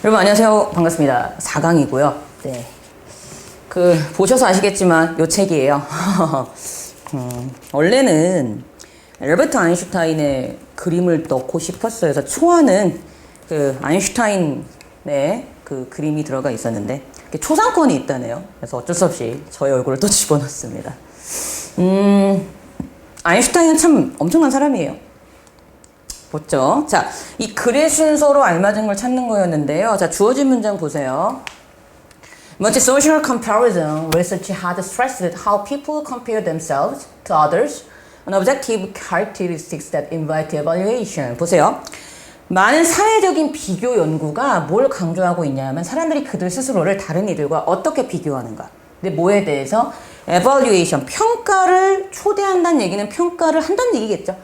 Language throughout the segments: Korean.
여러분 안녕하세요. 반갑습니다. 4강이고요. 네. 보셔서 아시겠지만 요 책이에요. 원래는 알버트 아인슈타인의 그림을 넣고 싶었어요. 그래서 초안은 아인슈타인의 그림이 들어가 있었는데 초상권이 있다네요. 그래서 어쩔 수 없이 저의 얼굴을 또 집어넣습니다. 아인슈타인은 참 엄청난 사람이에요. 보죠. 자, 이 글의 순서로 알맞은 걸 찾는 거였는데요. 자, 주어진 문장 보세요. Much social comparison research had stressed how people compare themselves to others, an objective characteristics that invite evaluation. 보세요. 많은 사회적인 비교 연구가 뭘 강조하고 있냐면 사람들이 그들 스스로를 다른 이들과 어떻게 비교하는가. 근데 뭐에 대해서? evaluation, 평가를 초대한다는 얘기는 평가를 한다는 얘기겠죠.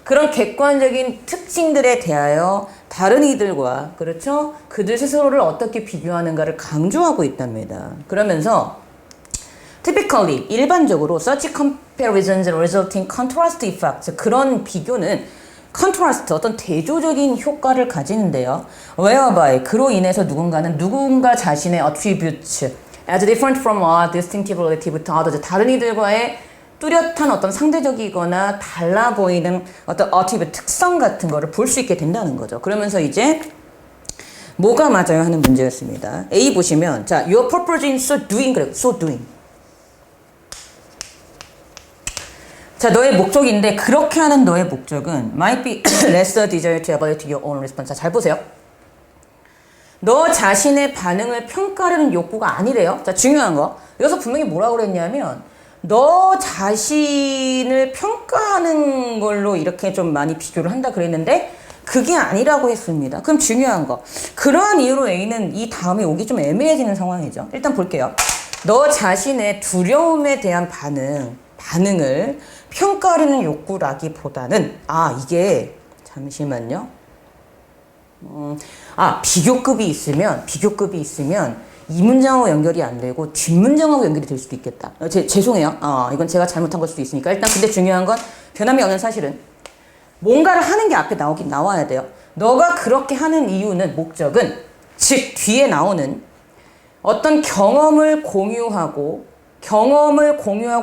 그런 객관적인 특징들에 대하여 다른 이들과 그렇죠? 그들 스스로를 어떻게 비교하는가를 강조하고 있답니다. 그러면서 typically 일반적으로 such comparisons result in contrast effects 그런 비교는 contrast 어떤 대조적인 효과를 가지는데요. whereby 그로 인해서 누군가는 누군가 자신의 attributes as different from or distinctive relative to others 다른 이들과의 뚜렷한 어떤 상대적이거나 달라 보이는 어떤 어티브 특성 같은 거를 볼 수 있게 된다는 거죠. 그러면서 이제 뭐가 맞아요 하는 문제였습니다. A 보시면 자, your purpose in so doing 그래요. so doing. 자, 너의 목적인데 그렇게 하는 너의 목적은 might be less a desire to evaluate your own response. 자, 잘 보세요. 너 자신의 반응을 평가하려는 욕구가 아니래요. 자, 중요한 거. 여기서 분명히 뭐라고 그랬냐면 너 자신을 평가하는 걸로 이렇게 좀 많이 비교를 한다 그랬는데 그게 아니라고 했습니다. 그럼 중요한 거. 그러한 이유로 A는 이 다음에 오기 좀 애매해지는 상황이죠. 일단 볼게요. 너 자신의 두려움에 대한 반응을 평가하려는 욕구라기보다는 이게 잠시만요. 비교급이 있으면 이 문장하고 연결이 안 되고 뒷문장하고 연결이 될 수도 있겠다. 죄송해요. 이건 제가 잘못한 걸 수도 있으니까. 일단 근데 중요한 건 변함이 없는 사실은 뭔가를 하는 게 앞에 나와야 돼요. 너가 그렇게 하는 이유는 목적은 즉 뒤에 나오는 어떤 경험을 공유하고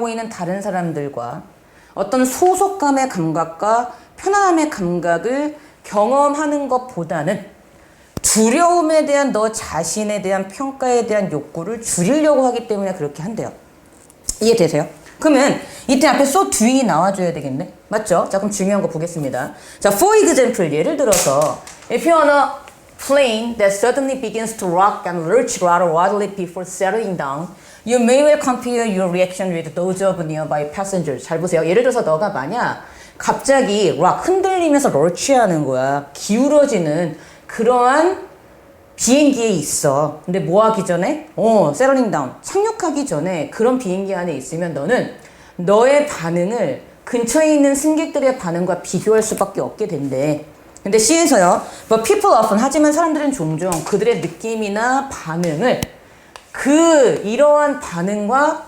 있는 다른 사람들과 어떤 소속감의 감각과 편안함의 감각을 경험하는 것보다는 두려움에 대한 너 자신에 대한 평가에 대한 욕구를 줄이려고 하기 때문에 그렇게 한대요. 이해되세요? 그러면 이때 앞에 so doing이 나와줘야 되겠네? 맞죠? 자, 그럼 중요한 거 보겠습니다. 자, for example, 예를 들어서 if you're on a plane that suddenly begins to rock and lurch rather wildly before settling down, you may well compare your reaction with those of nearby passengers. 잘 보세요. 예를 들어서 너가 만약 갑자기 흔들리면서 럴치하는 거야. 기울어지는 그러한 비행기에 있어. 근데 뭐 하기 전에? 세러링 다운. 착륙하기 전에 그런 비행기 안에 있으면 너는 너의 반응을 근처에 있는 승객들의 반응과 비교할 수밖에 없게 된대. 근데 C에서요. But people often 하지만 사람들은 종종 그들의 느낌이나 반응을 이러한 반응과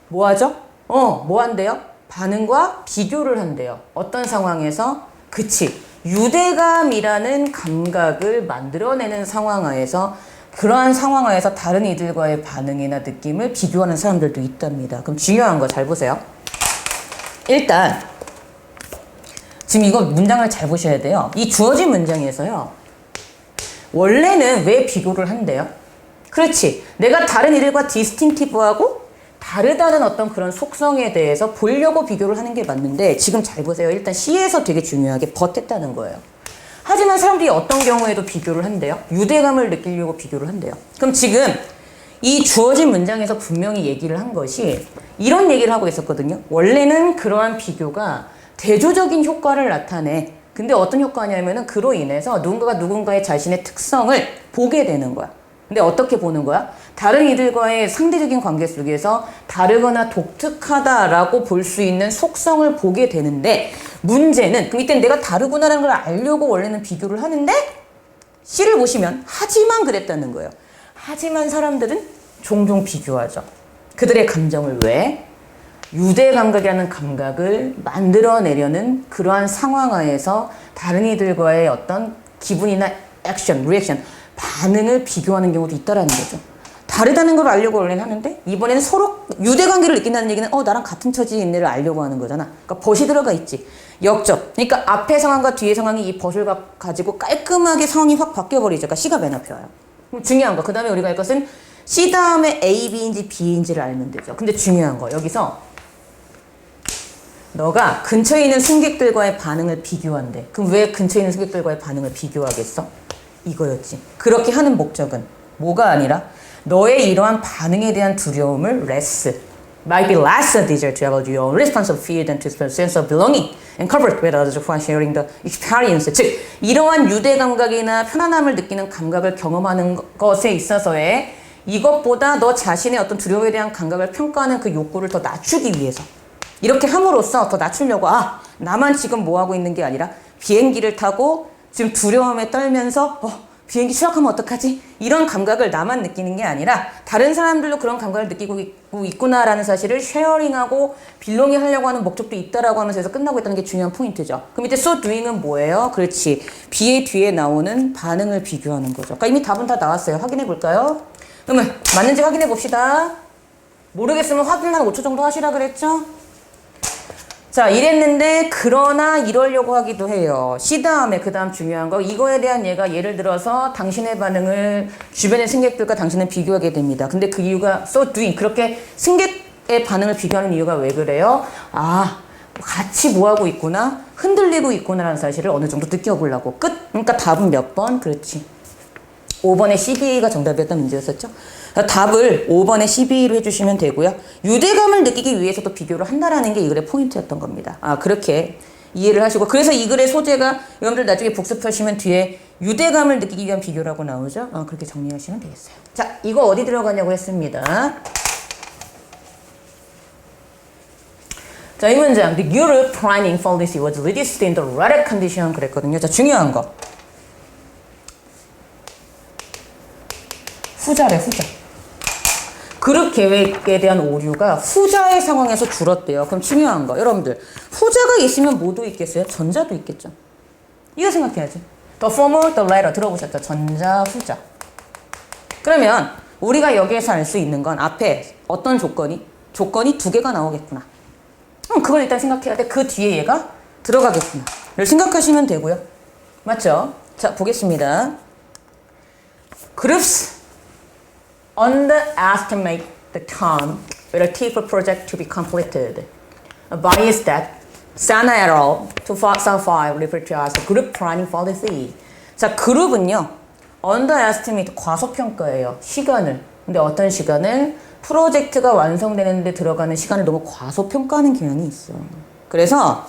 뭐 하죠? 뭐 한대요? 반응과 비교를 한대요. 어떤 상황에서? 그치. 유대감이라는 감각을 만들어내는 상황 하에서 그러한 상황 하에서 다른 이들과의 반응이나 느낌을 비교하는 사람들도 있답니다. 그럼 중요한 거 잘 보세요. 일단 지금 이거 문장을 잘 보셔야 돼요. 이 주어진 문장에서요. 원래는 왜 비교를 한대요? 그렇지. 내가 다른 이들과 디스팅티브하고 다르다는 어떤 그런 속성에 대해서 보려고 비교를 하는 게 맞는데 지금 잘 보세요. 일단 C에서 되게 중요하게 버텼다는 거예요. 하지만 사람들이 어떤 경우에도 비교를 한대요. 유대감을 느끼려고 비교를 한대요. 그럼 지금 이 주어진 문장에서 분명히 얘기를 한 것이 이런 얘기를 하고 있었거든요. 원래는 그러한 비교가 대조적인 효과를 나타내. 근데 어떤 효과냐면은 그로 인해서 누군가가 누군가의 자신의 특성을 보게 되는 거야. 근데 어떻게 보는 거야? 다른 이들과의 상대적인 관계 속에서 다르거나 독특하다라고 볼 수 있는 속성을 보게 되는데 문제는 그럼 이때 내가 다르구나라는 걸 알려고 원래는 비교를 하는데 C를 보시면 하지만 그랬다는 거예요. 하지만 사람들은 종종 비교하죠. 그들의 감정을 왜? 유대 감각이라는 감각을 만들어내려는 그러한 상황 하에서 다른 이들과의 어떤 기분이나 액션, 리액션, 반응을 비교하는 경우도 있다라는 거죠. 다르다는 걸 알려고 원래는 하는데 이번에는 서로 유대관계를 느낀다는 얘기는 나랑 같은 처지에 있는 애를 알려고 하는 거잖아. 그러니까 벗이 들어가 있지. 역적. 그러니까 앞에 상황과 뒤에 상황이 이 벗을 가지고 깔끔하게 상황이 확 바뀌어버리죠. 그러니까 C가 맨 앞에 와요. 그럼 중요한 거. 그 다음에 우리가 할 것은 C 다음에 A, B인지 B인지를 알면 되죠. 근데 중요한 거. 여기서 너가 근처에 있는 승객들과의 반응을 비교한대. 그럼 왜 근처에 있는 승객들과의 반응을 비교하겠어? 이거였지. 그렇게 하는 목적은 뭐가 아니라 너의 이러한 반응에 대한 두려움을 might be less a desire to have your own response of fear than to experience a sense of belonging and comfort with others while sharing the experience. 즉, 이러한 유대 감각이나 편안함을 느끼는 감각을 경험하는 것에 있어서의 이것보다 너 자신의 어떤 두려움에 대한 감각을 평가하는 그 욕구를 더 낮추기 위해서 이렇게 함으로써 더 낮추려고 나만 지금 뭐 하고 있는 게 아니라 비행기를 타고 지금 두려움에 떨면서 비행기 추락하면 어떡하지? 이런 감각을 나만 느끼는 게 아니라 다른 사람들도 그런 감각을 느끼고 있구나라는 사실을 쉐어링하고 빌롱이 하려고 하는 목적도 있다라고 하면서 해서 끝나고 있다는 게 중요한 포인트죠. 그럼 밑에 so doing은 뭐예요? 그렇지. B의 뒤에 나오는 반응을 비교하는 거죠. 그러니까 이미 답은 다 나왔어요. 확인해 볼까요? 그러면 맞는지 확인해 봅시다. 모르겠으면 확인 한 5초 정도 하시라 그랬죠? 자, 이랬는데 그러나 이러려고 하기도 해요. C 다음에 그 다음 중요한 거 이거에 대한 얘가 예를 들어서 당신의 반응을 주변의 승객들과 당신은 비교하게 됩니다. 근데 그 이유가 so doing 그렇게 승객의 반응을 비교하는 이유가 왜 그래요? 같이 뭐하고 있구나 흔들리고 있구나라는 사실을 어느 정도 느껴보려고 끝. 그러니까 답은 몇 번? 그렇지. 5번의 CBA가 정답이었던 문제였었죠. 답을 5번의 CBA로 해주시면 되고요. 유대감을 느끼기 위해서도 비교를 한다라는 게 이 글의 포인트였던 겁니다. 그렇게 이해를 하시고 그래서 이 글의 소재가 여러분들 나중에 복습하시면 뒤에 유대감을 느끼기 위한 비교라고 나오죠. 그렇게 정리하시면 되겠어요. 자, 이거 어디 들어가냐고 했습니다. 자, 이 문장 The Europe planning policy was released in the right condition 그랬거든요. 자, 중요한 거 후자래 후자. 그룹 계획에 대한 오류가 후자의 상황에서 줄었대요. 그럼 중요한 거 여러분들 후자가 있으면 뭐도 있겠어요? 전자도 있겠죠. 이거 생각해야지. The former, the latter 들어보셨죠? 전자, 후자. 그러면 우리가 여기에서 알 수 있는 건 앞에 어떤 조건이 두 개가 나오겠구나. 그걸 일단 생각해야 돼. 그 뒤에 얘가 들어가겠구나. 를 생각하시면 되고요. 맞죠? 자, 보겠습니다. Groups underestimate the time with a TIFA project to be completed. A bias that Sana et al. 2005 referred to as the group planning policy. 자, 그룹은요, underestimate, 과소평가예요. 시간을. 근데 어떤 시간을? 프로젝트가 완성되는데 들어가는 시간을 너무 과소평가하는 경향이 있어. 그래서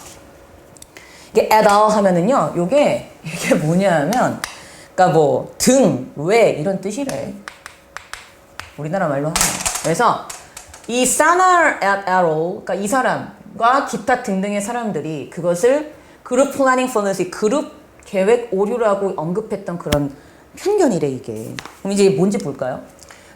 이게 et al. 하면은요, 이게 뭐냐면, 그러니까 뭐 등, 왜 이런 뜻이래. 우리나라 말로 하면. 그래서 이 Sana et al. 그러니까 이 사람과 기타 등등의 사람들이 그것을 그룹 플래닝 policy, 그룹 계획 오류라고 언급했던 그런 편견이래 이게. 그럼 이제 뭔지 볼까요?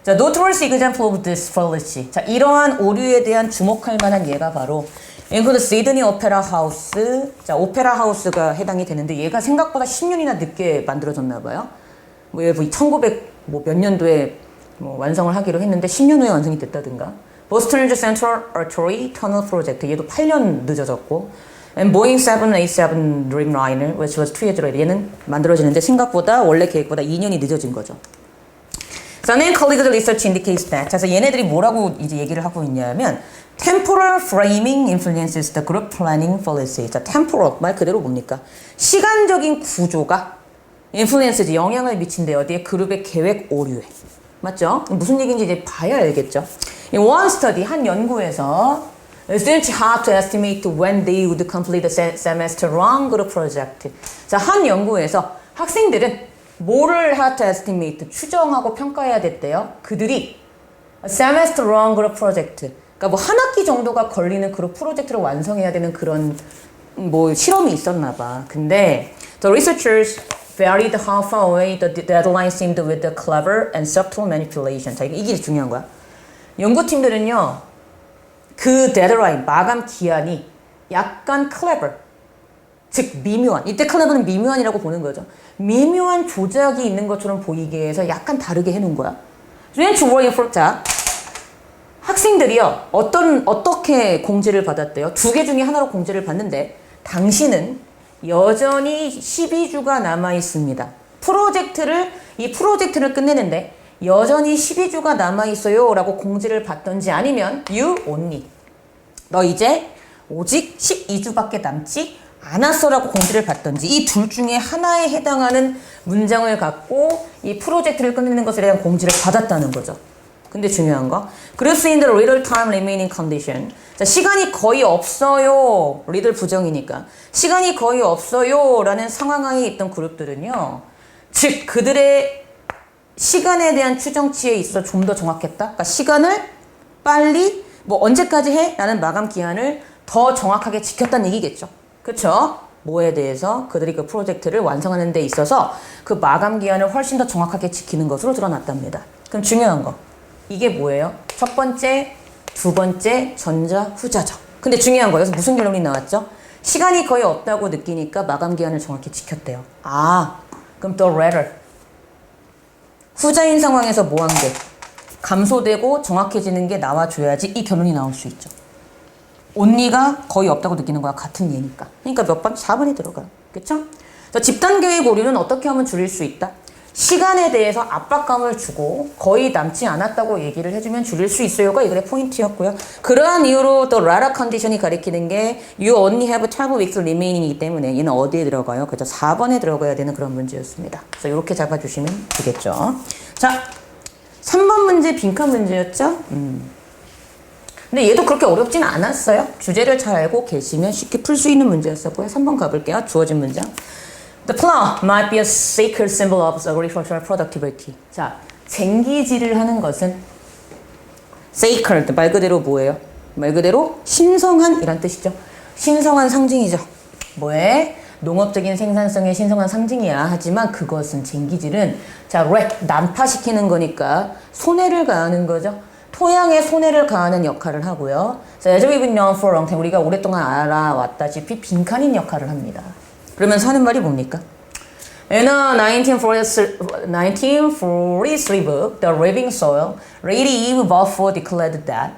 자, notorious example of this policy. 자, 이러한 오류에 대한 주목할 만한 예가 바로 include 시드니 오페라 하우스. 자, 오페라 하우스가 해당이 되는데 얘가 생각보다 10년이나 늦게 만들어졌나 봐요. 뭐 1900 몇 년도에 완성을 하기로 했는데 10년 후에 완성이 됐다든가. 보스턴 센트럴 아터리 터널 프로젝트 얘도 8년 늦어졌고 and Boeing 787 Dreamliner which was 2 years later 얘는 만들어지는데 생각보다 원래 계획보다 2년이 늦어진 거죠. So then colleagues research indicates that. 그래서 얘네들이 뭐라고 이제 얘기를 하고 있냐면 temporal framing influences the group planning policy. 자, temporal 말 그대로 뭡니까? 시간적인 구조가 influences 영향을 미친대 어디에? 그룹의 계획 오류에. 맞죠? 무슨 얘기인지 이제 봐야 알겠죠. In one study, 한 연구에서 students had to estimate when they would complete the semester long group project. 자, 한 연구에서 학생들은 뭐를 had to estimate, 추정하고 평가해야 됐대요. 그들이 semester long group project, 그러니까 뭐 한 학기 정도가 걸리는 그룹 프로젝트를 완성해야 되는 그런 뭐 실험이 있었나 봐. 근데 the researchers varied how far away the deadline seemed with the clever and subtle manipulation. 자, 이게 중요한 거야. 연구팀들은요, 그 데드라인, 마감 기한이 약간 clever, 즉 미묘한, 이때 클레버는 미묘한이라고 보는 거죠. 미묘한 조작이 있는 것처럼 보이게 해서 약간 다르게 해놓은 거야. 자, 학생들이요 어떻게 공지를 받았대요? 두 개 중에 하나로 공지를 받는데 당신은 여전히 12주가 남아 있습니다. 이 프로젝트를 끝내는데 여전히 12주가 남아 있어요 라고 공지를 받던지 아니면 you only, 너 이제 오직 12주밖에 남지 않았어라고 공지를 받던지 이 둘 중에 하나에 해당하는 문장을 갖고 이 프로젝트를 끝내는 것에 대한 공지를 받았다는 거죠. 근데 중요한 거, 그래서 in the little time remaining condition. 자, 시간이 거의 없어요. little 부정이니까. 시간이 거의 없어요 라는 상황하에 있던 그룹들은요. 즉, 그들의 시간에 대한 추정치에 있어 좀 더 정확했다. 그러니까 시간을 빨리, 뭐 언제까지 해? 라는 마감 기한을 더 정확하게 지켰다는 얘기겠죠. 그쵸? 뭐에 대해서 그들이 그 프로젝트를 완성하는 데 있어서 그 마감 기한을 훨씬 더 정확하게 지키는 것으로 드러났답니다. 그럼 중요한 거. 이게 뭐예요? 첫 번째, 두 번째, 전자, 후자죠. 근데 중요한 거예요. 무슨 결론이 나왔죠? 시간이 거의 없다고 느끼니까 마감 기한을 정확히 지켰대요. 아, 그럼 the latter. 후자인 상황에서 뭐 한 게? 감소되고 정확해지는 게 나와줘야지 이 결론이 나올 수 있죠. only가 거의 없다고 느끼는 거야. 같은 예니까. 그러니까 몇 번? 4번에 들어가요. 그쵸? 집단계획 오류는 어떻게 하면 줄일 수 있다? 시간에 대해서 압박감을 주고 거의 남지 않았다고 얘기를 해주면 줄일 수 있어요가 이글의 포인트였고요. 그러한 이유로 또 라라 컨디션이 가리키는 게 you only have 12 weeks remaining 이기 때문에 얘는 어디에 들어가요? 그죠? 4번에 들어가야 되는 그런 문제였습니다. 그래서 이렇게 잡아주시면 되겠죠. 자, 3번 문제 빈칸 문제였죠? 근데 얘도 그렇게 어렵진 않았어요. 주제를 잘 알고 계시면 쉽게 풀 수 있는 문제였었고요. 3번 가볼게요. 주어진 문장. The plow might be a sacred symbol of agricultural productivity. 자, 쟁기질을 하는 것은 sacred, 말 그대로 뭐예요? 말 그대로 신성한 이란 뜻이죠. 신성한 상징이죠. 뭐에? 농업적인 생산성의 신성한 상징이야. 하지만 그것은 쟁기질은 자, 난파시키는 거니까 손해를 가하는 거죠. 토양에 손해를 가하는 역할을 하고요. 자, as we've been known for a long time, 우리가 오랫동안 알아왔다시피 빈칸인 역할을 합니다. 그러면서 하는 말이 뭡니까? In a 1943 book, The Living Soil, Lady Eve Balfour declared that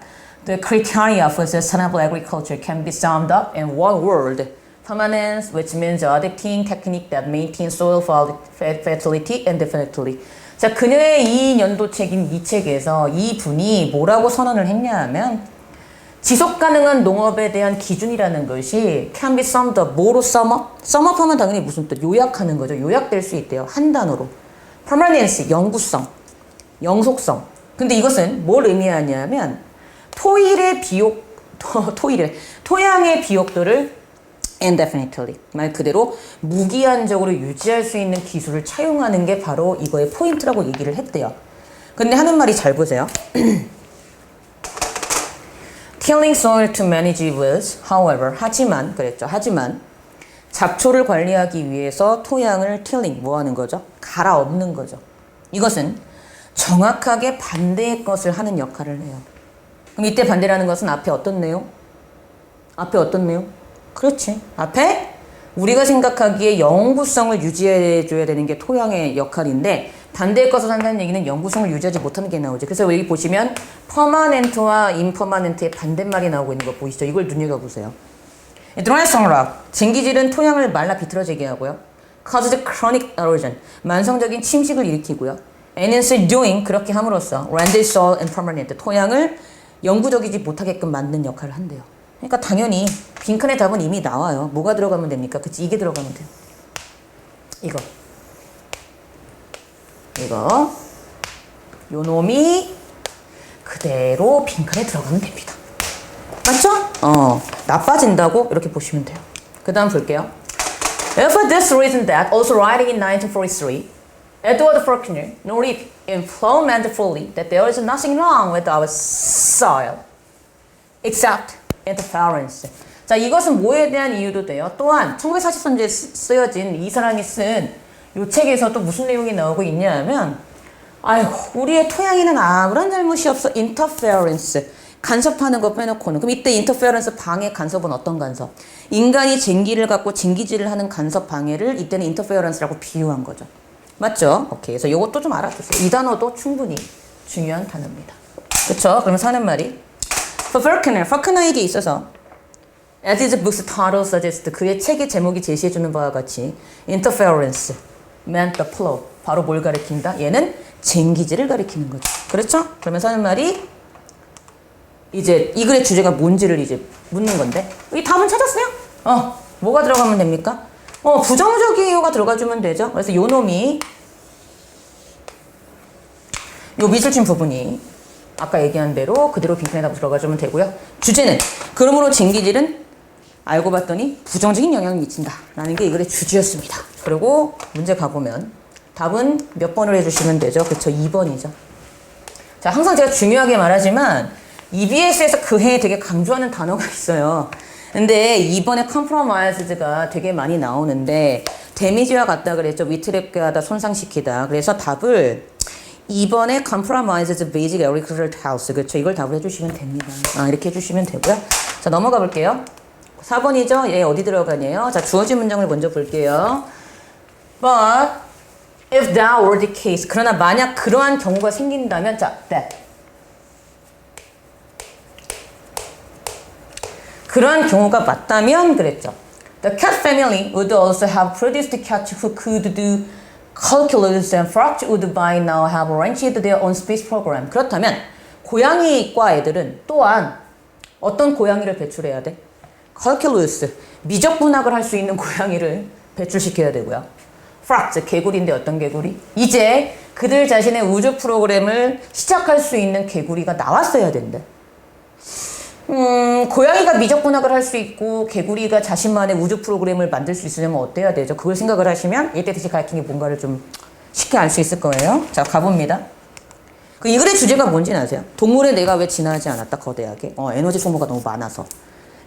the criteria for sustainable agriculture can be summed up in one word, permanence, which means adapting technique that maintains soil fertility indefinitely. 자, 그녀의 이 연도책인 이 책에서 이 분이 뭐라고 선언을 했냐 하면 지속 가능한 농업에 대한 기준이라는 것이 can be summed up. 뭐로 sum up? sum up 하면 당연히 무슨 뜻? 요약하는 거죠. 요약될 수 있대요. 한 단어로. permanence, 영구성, 영속성. 근데 이것은 뭘 의미하냐면 토양의 비옥도를 indefinitely, 말 그대로 무기한적으로 유지할 수 있는 기술을 차용하는 게 바로 이거의 포인트라고 얘기를 했대요. 근데 하는 말이 잘 보세요. Tilling soil to manage weeds, however, 하지만, 그랬죠. 하지만, 잡초를 관리하기 위해서 토양을 tilling, 뭐 하는 거죠? 갈아엎는 거죠. 이것은 정확하게 반대의 것을 하는 역할을 해요. 그럼 이때 반대라는 것은 앞에 어떤 내용? 앞에 어떤 내용? 그렇지. 앞에 우리가 생각하기에 영구성을 유지해줘야 되는 게 토양의 역할인데 반대의 것을 한다는 얘기는 영구성을 유지하지 못하는 게 나오죠. 그래서 여기 보시면 퍼마넨트와 임퍼마넨트의 반대말이 나오고 있는 거 보이시죠? 이걸 눈여겨보세요. Dry soil rock, 쟁기질은 토양을 말라 비틀어지게 하고요. Causes chronic erosion, 만성적인 침식을 일으키고요. And in so doing, 그렇게 함으로써 render soil impermanent, 토양을 영구적이지 못하게끔 만드는 역할을 한대요. 그러니까 당연히 빈칸의 답은 이미 나와요. 뭐가 들어가면 됩니까? 그치, 이게 들어가면 돼요. 이거 요 놈이 그대로 빈칸에 들어가면 됩니다. 맞죠? 나빠진다고 이렇게 보시면 돼요. 그 다음 볼게요. For this reason that also writing in 1943 Edward Faulkner noted employmentfully that there is nothing wrong with our soil except interference. 자, 이것은 뭐에 대한 이유도 돼요. 또한 1943년에 쓰여진 이 사람이 쓴 이 책에서 또 무슨 내용이 나오고 있냐 하면 아이고 우리의 토양에는 아무런 잘못이 없어. interference. 간섭하는 거 빼놓고는. 그럼 이때 인터페어런스 방해 간섭은 어떤 간섭? 인간이 쟁기를 갖고 쟁기질을 하는 간섭 방해를 이때는 인터페어런스라고 비유한 거죠. 맞죠? 오케이. 그래서 이것도 좀 알아두세요. 이 단어도 충분히 중요한 단어입니다. 그쵸? 그러면서 하는 말이 For Faulkner에게 있어서 As his book's title suggests, 그의 책의 제목이 제시해주는 바와 같이 interference meant the flow. 바로 뭘 가리킨다? 얘는 쟁기질을 가리키는 거죠. 그렇죠? 그러면서 하는 말이 이제 이 글의 주제가 뭔지를 이제 묻는 건데 이 답은 찾았어요? 뭐가 들어가면 됩니까? 부정적이에요가 들어가주면 되죠. 그래서 요 놈이 요 미술침 부분이 아까 얘기한 대로 그대로 빈칸에다 들어가주면 되고요. 주제는 그러므로 쟁기질은 알고 봤더니 부정적인 영향을 미친다 라는 게 이 글의 주제였습니다. 그리고 문제 가보면 답은 몇 번을 해주시면 되죠? 그쵸? 2번이죠. 자, 항상 제가 중요하게 말하지만 EBS에서 그 해에 되게 강조하는 단어가 있어요. 근데 이번에 compromised가 되게 많이 나오는데 데미지와 같다 그랬죠. 위트랩게 하다, 손상시키다. 그래서 답을 2번에 compromised basic agricultural house. 그렇죠. 이걸 답을 해주시면 됩니다. 이렇게 해주시면 되고요. 자, 넘어가 볼게요. 4번이죠. 얘 어디 들어가냐요? 자, 주어진 문장을 먼저 볼게요. But if that were the case. 그러나 만약 그러한 경우가 생긴다면 자, that. 그러한 경우가 맞다면 그랬죠. The cat family would also have produced cats who could do calculus and Frost would by now have launched their own space program. 그렇다면 고양이과 애들은 또한 어떤 고양이를 배출해야 돼? calculus, 미적분학을 할 수 있는 고양이를 배출시켜야 되고요. Frost, 개구리인데 어떤 개구리? 이제 그들 자신의 우주 프로그램을 시작할 수 있는 개구리가 나왔어야 된대. 고양이가 미적분학을 할 수 있고 개구리가 자신만의 우주 프로그램을 만들 수 있으려면 어때야 되죠? 그걸 생각을 하시면 이때 다시 가르친 게 뭔가를 좀 쉽게 알 수 있을 거예요. 자, 가봅니다. 이 글의 주제가 뭔지 아세요? 동물의 뇌가 왜 진화하지 않았다, 거대하게? 에너지 소모가 너무 많아서.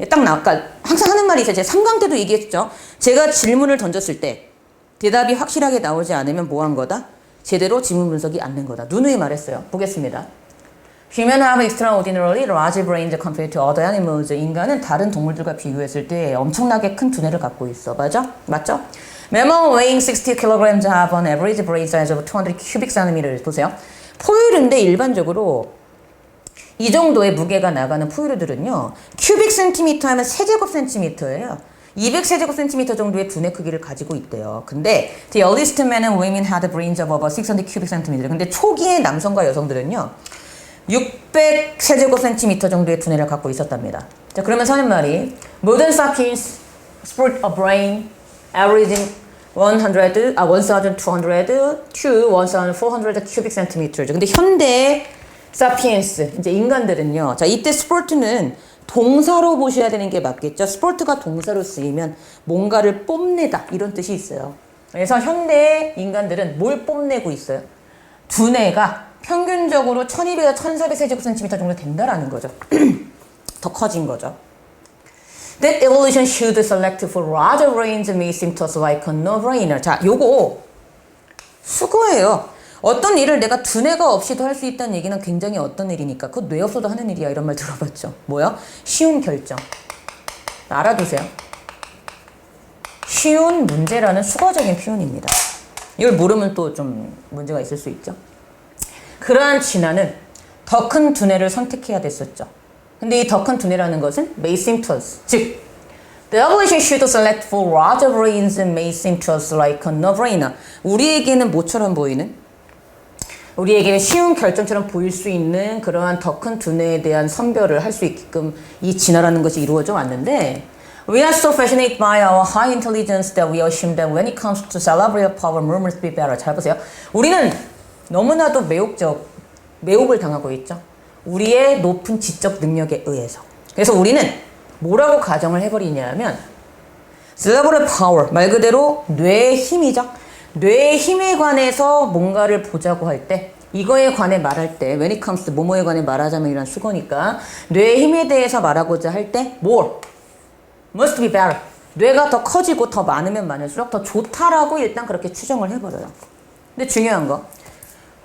딱 아까 항상 하는 말이 있어요. 제가 3강 때도 얘기했죠. 제가 질문을 던졌을 때 대답이 확실하게 나오지 않으면 뭐 한 거다? 제대로 지문 분석이 안 된 거다. 누누이 말했어요. 보겠습니다. Humans have extraordinarily large brains compared to other animals. 인간은 다른 동물들과 비교했을 때 엄청나게 큰 두뇌를 갖고 있어. 맞죠? Mammal weighing 60kg have an average brain size of 200 cubic centimeters. 보세요. 포유류인데 일반적으로 이 정도의 무게가 나가는 포유류들은요. 큐빅 센티미터 하면 세제곱 센티미터예요. 200세제곱 센티미터 정도의 두뇌 크기를 가지고 있대요. 근데 the earliest men and women had brains of about 600 cubic centimeter. 근데 초기의 남성과 여성들은요. 600세제곱 센티미터 정도의 두뇌를 갖고 있었답니다. 자, 그러면서 하는 말이 Modern sapiens sport a brain averaging 1,200 to 1,400 cubic centimeters. 근데 현대 사피엔스, 이제 인간들은요. 자, 이때 스포트는 동사로 보셔야 되는 게 맞겠죠. 스포트가 동사로 쓰이면 뭔가를 뽐내다 이런 뜻이 있어요. 그래서 현대 인간들은 뭘 뽐내고 있어요? 두뇌가 평균적으로 1200에서 1400세제곱센티미터 정도 된다라는 거죠. 더 커진 거죠. That evolution should select for larger brains may seem to us like a no-brainer. 자, 요거 수고예요. 어떤 일을 내가 두뇌가 없이도 할 수 있다는 얘기는 굉장히 어떤 일이니까 그거 뇌 없어도 하는 일이야 이런 말 들어봤죠. 뭐요? 쉬운 결정. 알아두세요. 쉬운 문제라는 수거적인 표현입니다. 이걸 모르면 또 좀 문제가 있을 수 있죠. 그러한 진화는 더 큰 두뇌를 선택해야 됐었죠. 근데 이 더 큰 두뇌라는 것은 may seem to us. 즉, the evolution should select for larger brains may seem to us like a no-brainer. 우리에게는 뭐처럼 보이는? 우리에게는 쉬운 결정처럼 보일 수 있는 그러한 더 큰 두뇌에 대한 선별을 할 수 있게끔 이 진화라는 것이 이루어져 왔는데 We are so fascinated by our high intelligence that we assume that when it comes to cerebral power, we must be better. 잘 보세요. 우리는 너무나도 매혹을 당하고 있죠. 우리의 높은 지적 능력에 의해서. 그래서 우리는 뭐라고 가정을 해버리냐면 cerebral power, 말 그대로 뇌의 힘이죠. 뇌의 힘에 관해서 뭔가를 보자고 할 때 이거에 관해 말할 때 when it comes to 뭐뭐에 관해 말하자면 이란 수거니까 뇌의 힘에 대해서 말하고자 할 때 more, must be better. 뇌가 더 커지고 더 많으면 많을수록 더 좋다라고 일단 그렇게 추정을 해버려요. 근데 중요한 거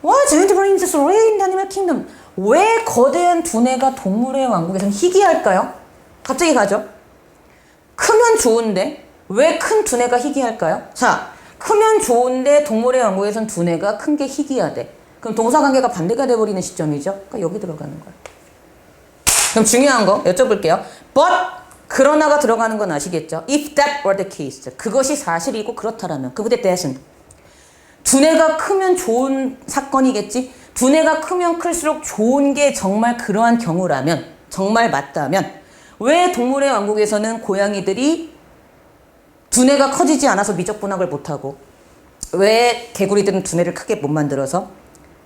Why giant brains so rare in the animal kingdom? 왜 거대한 두뇌가 동물의 왕국에서는 희귀할까요? 갑자기 가죠. 크면 좋은데 왜 큰 두뇌가 희귀할까요? 자, 크면 좋은데 동물의 왕국에서는 두뇌가 큰 게 희귀하대. 그럼 동사관계가 반대가 돼버리는 시점이죠. 그러니까 여기 들어가는 거야. 그럼 중요한 거 여쭤볼게요. But 그러나가 들어가는 건 아시겠죠? If that were the case. 그것이 사실이고 그렇다라면. 그부대 that은. 두뇌가 크면 좋은 사건이겠지? 두뇌가 크면 클수록 좋은 게 정말 그러한 경우라면, 정말 맞다면, 왜 동물의 왕국에서는 고양이들이 두뇌가 커지지 않아서 미적분학을 못하고, 왜 개구리들은 두뇌를 크게 못 만들어서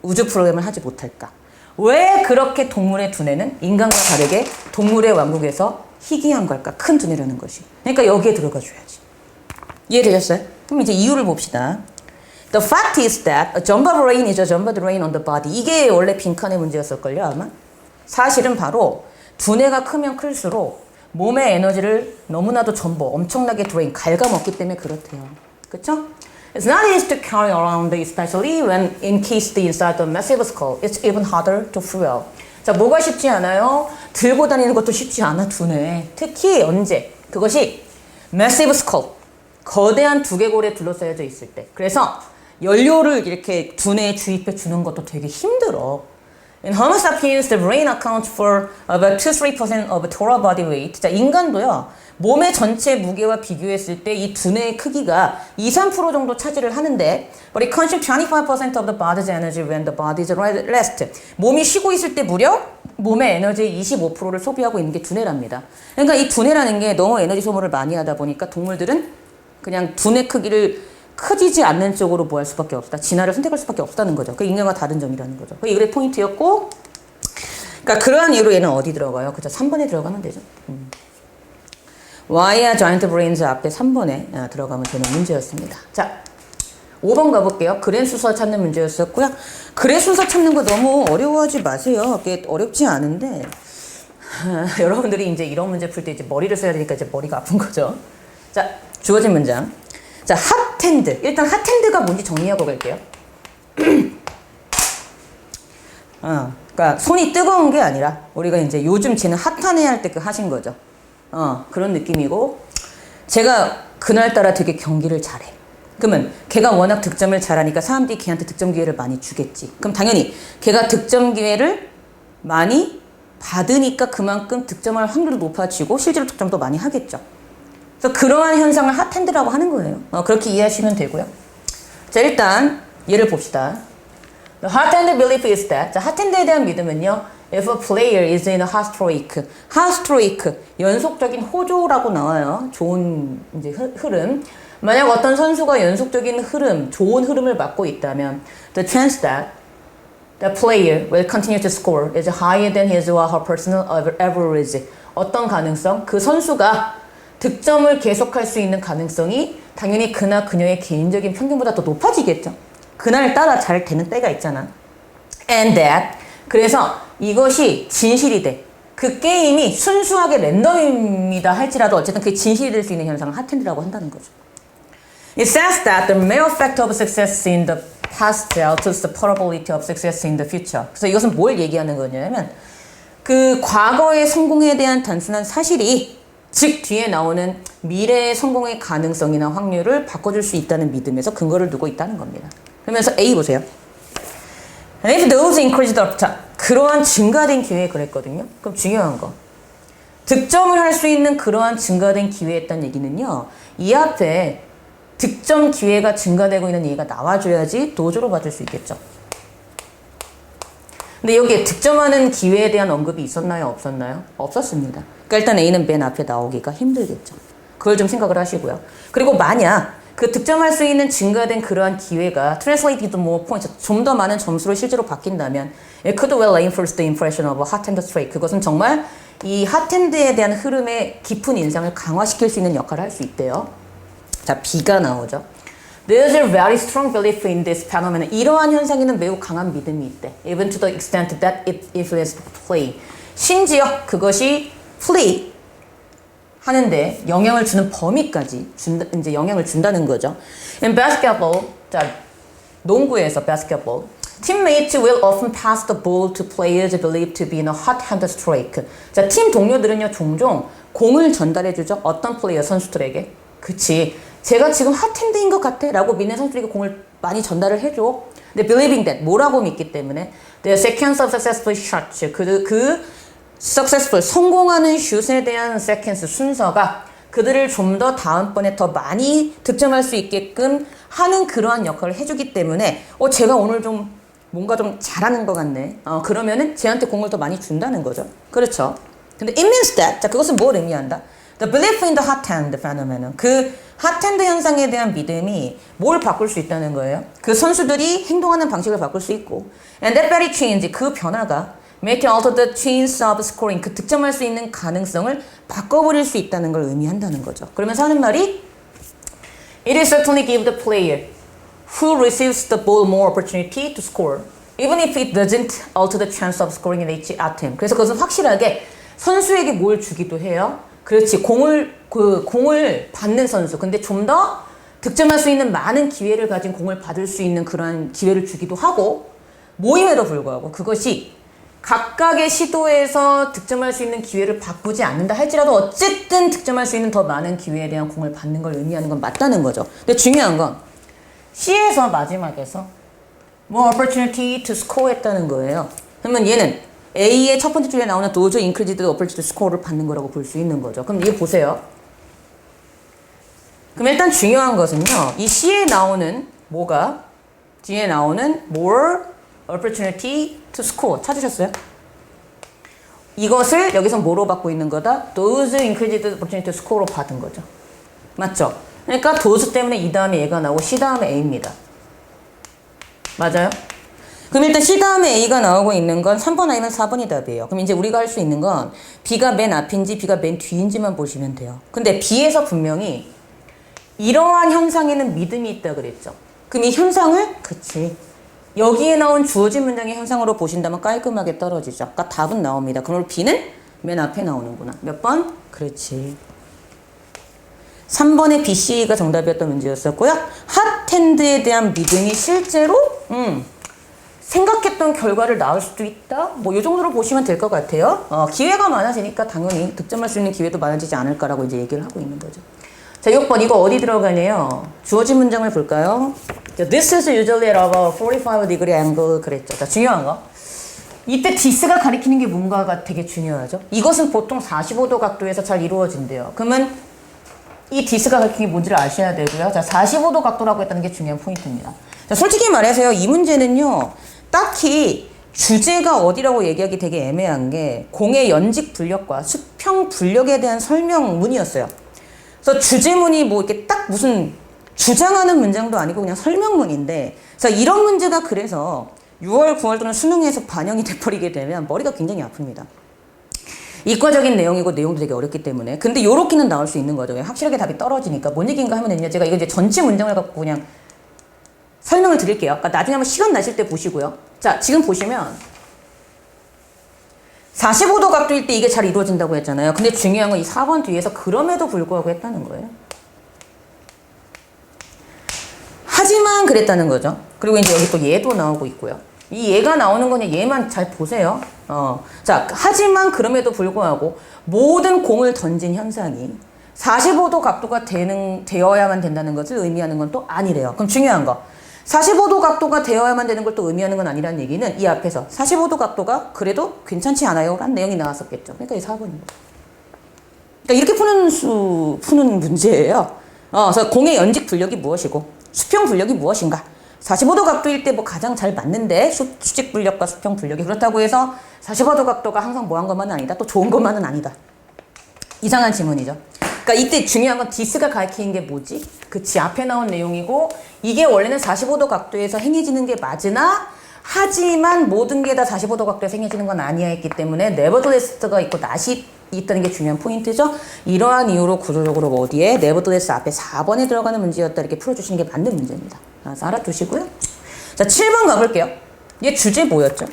우주 프로그램을 하지 못할까? 왜 그렇게 동물의 두뇌는 인간과 다르게 동물의 왕국에서 희귀한 걸까? 큰 두뇌라는 것이. 그러니까 여기에 들어가 줘야지. 이해되셨어요? 그럼 이제 이유를 봅시다. The fact is that a jump of rain is a jump of rain on the body. 이게 원래 빈칸의 문제였을걸요, 아마? 사실은 바로 두뇌가 크면 클수록 몸의 에너지를 너무나도 전부 엄청나게 드레인, 갉아먹기 때문에 그렇대요. 그쵸? It's not easy to carry around, especially when encased inside the massive skull. It's even harder to fuel. 자, 뭐가 쉽지 않아요? 들고 다니는 것도 쉽지 않아, 두뇌. 특히 언제? 그것이 massive skull. 거대한 두개골에 둘러싸여져 있을 때. 그래서 연료를 이렇게 두뇌에 주입해 주는 것도 되게 힘들어. In Homo sapiens, the brain accounts for about 2-3% of total body weight. 자, 인간도요, 몸의 전체 무게와 비교했을 때 이 두뇌의 크기가 2-3% 정도 차지를 하는데, but it consumes 25% of the body's energy when the body is rest. 몸이 쉬고 있을 때 무려 몸의 에너지의 25%를 소비하고 있는 게 두뇌랍니다. 그러니까 이 두뇌라는 게 너무 에너지 소모를 많이 하다 보니까 동물들은 그냥 두뇌 크기를 커지지 않는 쪽으로 뭐 할 수밖에 없다. 진화를 선택할 수밖에 없다는 거죠. 그 인간과 다른 점이라는 거죠. 그 이게 포인트였고, 그러니까 그러한 이유로 얘는 어디 들어가요? 그죠? 3번에 들어가면 되죠. Why are giant brains 앞에 3번에 들어가면 되는 문제였습니다. 자, 5번 가볼게요. 그랜 순서 찾는 문제였었고요. 그랜 순서 찾는 거 너무 어려워하지 마세요. 그게 어렵지 않은데 여러분들이 이제 이런 문제 풀 때 이제 머리를 써야 되니까 이제 머리가 아픈 거죠. 자, 주어진 문장. 자, 핫핸드. 일단 핫핸드가 뭔지 정리하고 갈게요. 그러니까 손이 뜨거운 게 아니라 우리가 이제 요즘 쟤는 핫하네 할 때 그 핫인 거죠. 그런 느낌이고, 제가 그날따라 되게 경기를 잘해. 그러면 걔가 워낙 득점을 잘하니까 사람들이 걔한테 득점 기회를 많이 주겠지. 그럼 당연히 걔가 득점 기회를 많이 받으니까 그만큼 득점할 확률도 높아지고 실제로 득점도 많이 하겠죠. 그래서 그러한 현상을 핫핸드라고 하는 거예요. 그렇게 이해하시면 되고요. 자, 일단 얘를 봅시다. The hot hand belief is that. 자, 핫핸드에 대한 믿음은요, if a player is in a hot streak, hot streak, 연속적인 호조라고 나와요. 좋은 이제 흐름. 만약 어떤 선수가 연속적인 흐름, 좋은 흐름을 맡고 있다면, the chance that the player will continue to score is higher than his or her personal average. 어떤 가능성? 그 선수가 득점을 계속할 수 있는 가능성이 당연히 그나 그녀의 개인적인 평균보다 더 높아지겠죠. 그날따라 잘 되는 때가 있잖아. And that. 그래서 이것이 진실이 돼. 그 게임이 순수하게 랜덤입니다 할지라도 어쨌든 그게 진실이 될 수 있는 현상을 핫핸드라고 한다는 거죠. It says that the mere fact of success in the past alters the probability of success in the future. 그래서 이것은 뭘 얘기하는 거냐면, 그 과거의 성공에 대한 단순한 사실이, 즉 뒤에 나오는 미래의 성공의 가능성이나 확률을 바꿔줄 수 있다는 믿음에서 근거를 두고 있다는 겁니다. 그러면서 A 보세요. And if those increased up, 자, 그러한 증가된 기회에 그랬거든요. 그럼 중요한 거, 득점을 할 수 있는 그러한 증가된 기회였다는 얘기는요, 이 앞에 득점 기회가 증가되고 있는 얘기가 나와줘야지 도조로 받을 수 있겠죠. 근데 여기에 득점하는 기회에 대한 언급이 있었나요? 없었나요? 없었습니다. 그러니까 일단 A는 맨 앞에 나오기가 힘들겠죠. 그걸 좀 생각을 하시고요. 그리고 만약 그 득점할 수 있는 증가된 그러한 기회가 translated more points, 좀 더 많은 점수로 실제로 바뀐다면 it could well reinforce the impression of a hot hand streak. 그것은 정말 이 핫핸드에 대한 흐름의 깊은 인상을 강화시킬 수 있는 역할을 할 수 있대요. 자, B가 나오죠. There's a very strong belief in this phenomenon. 이러한 현상에는 매우 강한 믿음이 있대. Even to the extent that it influences play. 심지어 그것이 play 하는데 영향을 주는 범위까지 이제 영향을 준다는 거죠. In basketball, 자, 농구에서 basketball, Teammates will often pass the ball to players believed to be in a hot-handed streak. 자, 팀 동료들은요, 종종 공을 전달해주죠. 어떤 플레이어 선수들에게. 그치. 제가 지금 핫핸드인 것 같아. 라고 믿는 선수들에게 공을 많이 전달을 해줘. 근데 believing that. 뭐라고 믿기 때문에. The sequence of successful shots. successful, 성공하는 슛에 대한 sequence, 순서가 그들을 좀 더 다음번에 더 많이 득점할 수 있게끔 하는 그러한 역할을 해주기 때문에 제가 오늘 좀 뭔가 좀 잘하는 것 같네. 그러면은 쟤한테 공을 더 많이 준다는 거죠. 그렇죠. 근데 it means that. 자, 그것은 뭘 의미한다? The belief in the hot hand phenomenon. 그 핫핸드 현상에 대한 믿음이 뭘 바꿀 수 있다는 거예요? 그 선수들이 행동하는 방식을 바꿀 수 있고 and that very change, 그 변화가 make alter the chance of scoring, 그 득점할 수 있는 가능성을 바꿔버릴 수 있다는 걸 의미한다는 거죠. 그러면서 하는 말이 It is certainly give the player who receives the ball more opportunity to score, even if it doesn't alter the chance of scoring in each attempt. 그래서 그것은 확실하게 선수에게 뭘 주기도 해요. 그렇지, 공을 받는 선수. 근데 좀 더 득점할 수 있는 많은 기회를 가진 공을 받을 수 있는 그러한 기회를 주기도 하고, 모임에도 불구하고 그것이 각각의 시도에서 득점할 수 있는 기회를 바꾸지 않는다 할지라도 어쨌든 득점할 수 있는 더 많은 기회에 대한 공을 받는 걸 의미하는 건 맞다는 거죠. 근데 중요한 건 C에서 마지막에서 more opportunity to score 했다는 거예요. 그러면 얘는 A의 첫 번째 줄에 나오는 those increased opportunity to score를 받는 거라고 볼 수 있는 거죠. 그럼 이거 보세요. 그럼 일단 중요한 것은요, 이 C에 나오는 뭐가 D에 나오는 more opportunity to score 찾으셨어요? 이것을 여기서 뭐로 받고 있는 거다? those increased opportunity to score로 받은 거죠. 맞죠? 그러니까 those 때문에 이 다음에 얘가 나오고 C 다음에 A입니다. 맞아요? 그럼 일단 C 다음에 A가 나오고 있는 건 3번 아니면 4번이 답이에요. 그럼 이제 우리가 할 수 있는 건 B가 맨 앞인지 B가 맨 뒤인지만 보시면 돼요. 근데 B에서 분명히 이러한 현상에는 믿음이 있다 그랬죠. 그럼 이 현상을 그치, 여기에 나온 주어진 문장의 현상으로 보신다면 깔끔하게 떨어지죠. 아까 답은 나옵니다. 그럼 B는 맨 앞에 나오는구나. 몇 번? 그렇지. 3번의 B, C가 정답이었던 문제였었고요. 핫핸드에 대한 믿음이 실제로 생각했던 결과를 낳을 수도 있다. 뭐 이 정도로 보시면 될 것 같아요. 기회가 많아지니까 당연히 득점할 수 있는 기회도 많아지지 않을까라고 이제 얘기를 하고 있는 거죠. 자, 6번 이거 어디 들어가네요. 주어진 문장을 볼까요? This is usually at about 45 degree angle 그랬죠. 자, 중요한 거. 이때 this가 가리키는 게 뭔가가 되게 중요하죠. 이것은 보통 45도 각도에서 잘 이루어진대요. 그러면 이 this가 가리키는 게 뭔지를 아셔야 되고요. 자, 45도 각도라고 했다는 게 중요한 포인트입니다. 자, 솔직히 말해서요, 이 문제는요, 딱히 주제가 어디라고 얘기하기 되게 애매한 게 공의 연직 분력과 수평 분력에 대한 설명문이었어요. 그래서 주제문이 뭐 이렇게 딱 무슨 주장하는 문장도 아니고 그냥 설명문인데, 자, 이런 문제가 그래서 6월, 9월 또는 수능에서 반영이 돼버리게 되면 머리가 굉장히 아픕니다. 이과적인 내용이고 내용도 되게 어렵기 때문에. 근데 요렇게는 나올 수 있는 거죠. 확실하게 답이 떨어지니까. 뭔 얘기인가 하면은요, 제가 이거 이제 전체 문장을 갖고 그냥 설명을 드릴게요. 그러니까 나중에 한번 시간 나실 때 보시고요. 자, 지금 보시면 45도 각도일 때 이게 잘 이루어진다고 했잖아요. 근데 중요한 건 이 4번 뒤에서 그럼에도 불구하고 했다는 거예요. 하지만 그랬다는 거죠. 그리고 이제 여기 또 얘도 나오고 있고요. 이 얘가 나오는 거는 얘만 잘 보세요. 자, 하지만 그럼에도 불구하고 모든 공을 던진 현상이 45도 각도가 되어야만 된다는 것을 의미하는 건 또 아니래요. 그럼 중요한 거. 45도 각도가 되어야만 되는 걸 또 의미하는 건 아니라는 얘기는 이 앞에서 45도 각도가 그래도 괜찮지 않아요? 라는 내용이 나왔었겠죠. 그러니까 이 4번입니다. 그러니까 이렇게 푸는 문제예요. 그래서 공의 연직 분력이 무엇이고 수평 분력이 무엇인가? 45도 각도일 때 뭐 가장 잘 맞는데 수직 분력과 수평 분력이 그렇다고 해서 45도 각도가 항상 뭐한 것만은 아니다. 또 좋은 것만은 아니다. 이상한 질문이죠. 그러니까 이때 중요한 건 this가 가리키는 게 뭐지? 그치, 앞에 나온 내용이고 이게 원래는 45도 각도에서 행해지는 게 맞으나 하지만 모든 게 다 45도 각도에서 행해지는 건 아니야 했기 때문에 nevertheless가 있고 not이 있다는 게 중요한 포인트죠. 이러한 이유로 구조적으로 어디에 nevertheless 앞에 4번에 들어가는 문제였다 이렇게 풀어주시는 게 맞는 문제입니다. 그래서 알아두시고요. 자, 7번 가볼게요. 얘 주제 뭐였죠?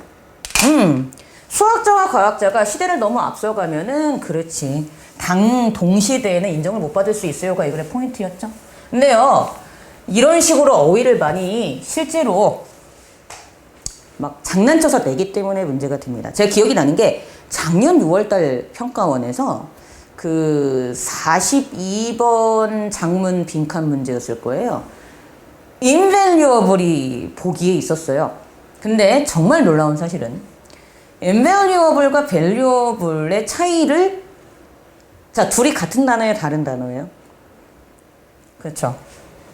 수학자와 과학자가 시대를 너무 앞서가면은 그렇지, 동시대에는 인정을 못 받을 수 있어요가 이거의 포인트였죠. 근데요, 이런 식으로 어휘를 많이 실제로 막 장난쳐서 내기 때문에 문제가 됩니다. 제가 기억이 나는 게 작년 6월달 평가원에서 그 42번 장문 빈칸 문제였을 거예요. invaluable이 보기에 있었어요. 근데 정말 놀라운 사실은 invaluable과 valuable의 차이를 자, 둘이 같은 단어예요, 다른 단어예요? 그렇죠.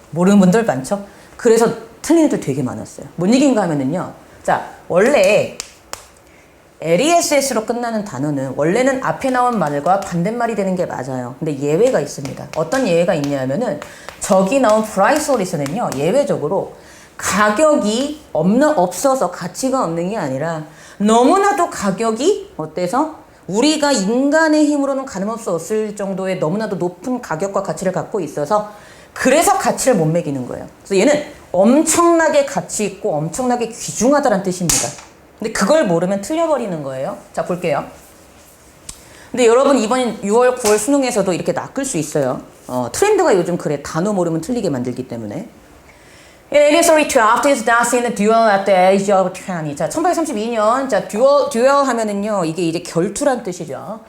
모르는 분들 많죠? 그래서 틀린 애들 되게 많았어요. 뭔 얘기인가 하면은요. 자, 원래 LESS로 끝나는 단어는 원래는 앞에 나온 말과 반대말이 되는 게 맞아요. 근데 예외가 있습니다. 어떤 예외가 있냐면은 저기 나온 priceless는요. 예외적으로 가격이 없어서 가치가 없는 게 아니라 너무나도 가격이 어때서 우리가 인간의 힘으로는 가늠할 수 없을 정도의 너무나도 높은 가격과 가치를 갖고 있어서 그래서 가치를 못 매기는 거예요. 그래서 얘는 엄청나게 가치 있고 엄청나게 귀중하다는 뜻입니다. 근데 그걸 모르면 틀려버리는 거예요. 자, 볼게요. 근데 여러분 이번 6월, 9월 수능에서도 이렇게 낚을 수 있어요. 트렌드가 요즘 그래. 단어 모르면 틀리게 만들기 때문에. In 1832, after his death in a duel at the age of 20. 자, 1832년. 자, 듀얼 하면은요, 이게 이제 결투란 뜻이죠.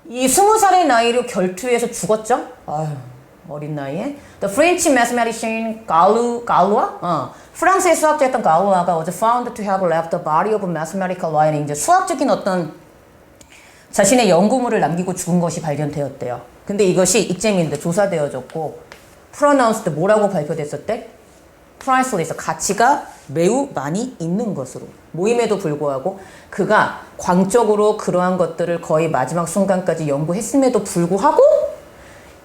이 20살의 나이로 결투에서 죽었죠? 아유, 어린 나이에. The French mathematician 갈루아? 프랑스의 수학자였던 갈루아가 was found to have left the body of mathematical writing. 이제 수학적인 어떤 자신의 연구물을 남기고 죽은 것이 발견되었대요. 근데 이것이 익제민데 조사되어졌고, pronounced 뭐라고 발표됐었대? priceless, 가치가 매우 많이 있는 것으로. 모임에도 불구하고 그가 광적으로 그러한 것들을 거의 마지막 순간까지 연구했음에도 불구하고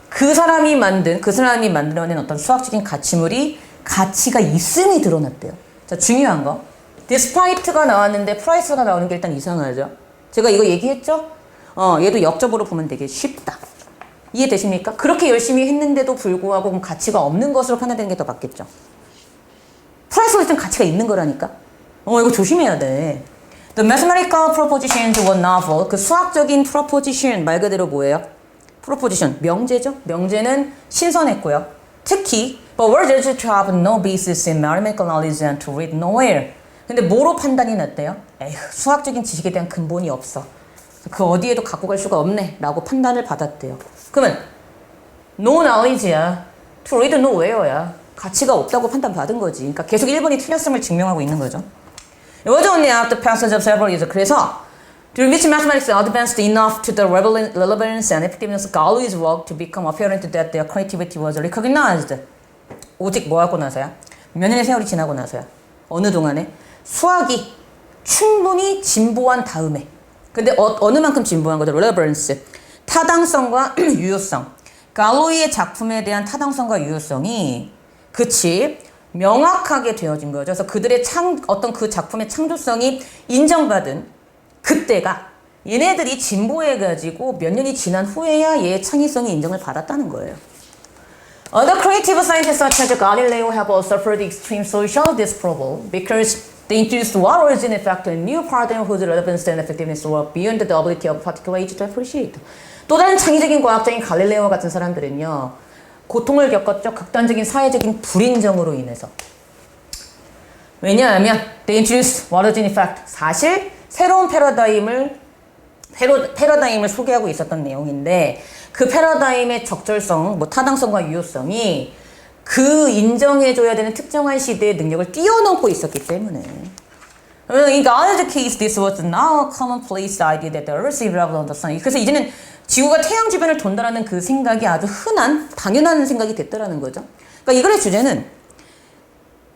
그 사람이 만들어낸 어떤 수학적인 가치물이 가치가 있음이 드러났대요. 자, 중요한 거. despite가 나왔는데 price가 나오는 게 일단 이상하죠. 제가 이거 얘기했죠? 얘도 역접으로 보면 되게 쉽다. 이해되십니까? 그렇게 열심히 했는데도 불구하고 그럼 가치가 없는 것으로 판단되는 게 더 맞겠죠. price는 가치가 있는 거라니까. 이거 조심해야 돼. The mathematical propositions were novel. 그 수학적인 proposition 말 그대로 뭐예요? proposition, 명제죠. 명제는 신선했고요. 특히 but were judged to have no basis in mathematical knowledge and to read nowhere. 근데 뭐로 판단이 났대요? 에휴, 수학적인 지식에 대한 근본이 없어. 그 어디에도 갖고 갈 수가 없네 라고 판단을 받았대요. 그러면 no knowledge야. to read nowhere야. 가치가 없다고 판단받은 거지. 그러니까 계속 1번이 틀렸음을 증명하고 있는 거죠. It was only after passage of several years. 그래서 during which mathematics advanced enough to the relevance and effectiveness of Galois work to become apparent that their creativity was recognized. 오직 뭐 하고 나서야? 몇 년의 세월이 지나고 나서야. 어느 동안에? 수학이 충분히 진보한 다음에. 근데 어느 만큼 진보한 거죠? relevance. 타당성과 유효성. 갈로이의 작품에 대한 타당성과 유효성이 그치 명확하게 되어진 거죠. 그래서 그들의 어떤 그 작품의 창조성이 인정받은 그때가 얘네들이 진보해가지고 몇 년이 지난 후에야 얘의 창의성이 인정을 받았다는 거예요. Other creative scientists such as Galileo have also suffered extreme social disapproval because they introduced what was in effect a new paradigm whose relevance and effectiveness were beyond the ability of particular age to appreciate. 또 다른 창의적인 과학자인 갈릴레오 같은 사람들은요. 고통을 겪었죠. 극단적인 사회적인 불인정으로 인해서. 왜냐하면 they introduced what was in effect. 사실 새로운 패러다임을 소개하고 있었던 내용인데 그 패러다임의 적절성, 뭐 타당성과 유효성이 그 인정해줘야 되는 특정한 시대의 능력을 뛰어넘고 있었기 때문에. In Galileo's case, this was now a commonplace idea that the Earth revolved on the sun. 그래서 이제는 지구가 태양 주변을 돈다라는 그 생각이 아주 흔한, 당연한 생각이 됐더라는 거죠. 그러니까 이거의 주제는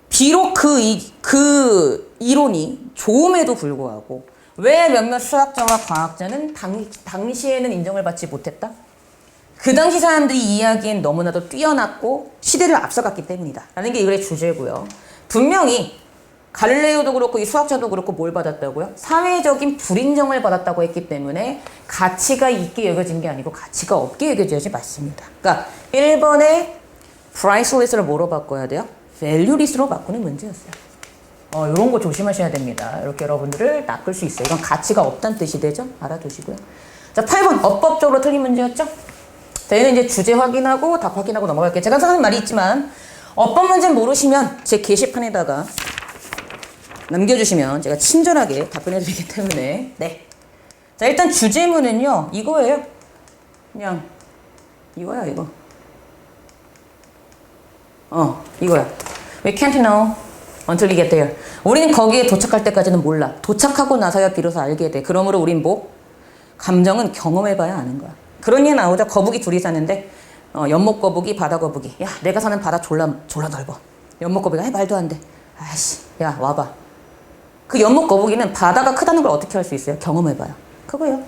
비록 그 이론이 좋음에도 불구하고 왜 몇몇 수학자와 과학자는 당시에는 인정을 받지 못했다? 그 당시 사람들이 이야기엔 너무나도 뛰어났고 시대를 앞서갔기 때문이다. 라는 게 이거의 주제고요. 분명히 갈릴레오도 그렇고 이 수학자도 그렇고 뭘 받았다고요? 사회적인 불인정을 받았다고 했기 때문에 가치가 있게 여겨진 게 아니고 가치가 없게 여겨져야지 맞습니다. 그러니까 1번에 priceless를 뭐로 바꿔야 돼요? valueless로 바꾸는 문제였어요. 이런 거 조심하셔야 됩니다. 이렇게 여러분들을 낚을 수 있어요. 이건 가치가 없다는 뜻이 되죠? 알아두시고요. 자, 8번 어법적으로 틀린 문제였죠? 자, 얘는 이제 주제 확인하고 답 확인하고 넘어갈게요. 제가 하는 말이 있지만 어법 문제 모르시면 제 게시판에다가 남겨주시면 제가 친절하게 답변해 드리기 때문에. 네. 자, 일단 주제문은요, 이거예요. 그냥, 이거야, 이거. 이거야. We can't know until we get there. 우리는 거기에 도착할 때까지는 몰라. 도착하고 나서야 비로소 알게 돼. 그러므로 우린 뭐? 감정은 경험해봐야 아는 거야. 그런 얘기 나오죠. 거북이 둘이 사는데, 연못 거북이, 바다 거북이. 야, 내가 사는 바다 졸라 넓어. 연못 거북이가, 말도 안 돼. 아이씨, 야, 와봐. 그 연못 거북이는 바다가 크다는 걸 어떻게 알 수 있어요? 경험해봐요. 그거요.